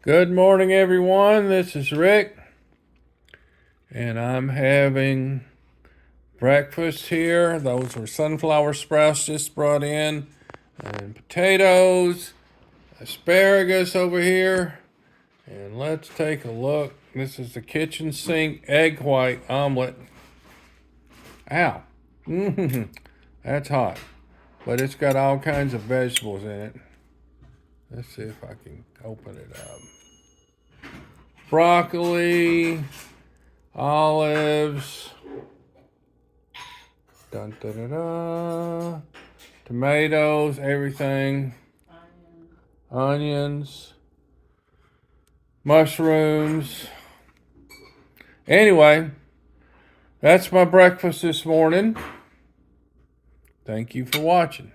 Good morning, everyone. This is Rick, and I'm having breakfast here. Those were sunflower sprouts just brought in, and potatoes, asparagus over here. And let's take a look. This is the kitchen sink egg white omelet. Ow. That's hot. But it's got all kinds of vegetables in it. Let's see if I can open it up. Broccoli, olives, dun, da, da, da, tomatoes, everything, onions, mushrooms. Anyway, that's my breakfast this morning. Thank you for watching.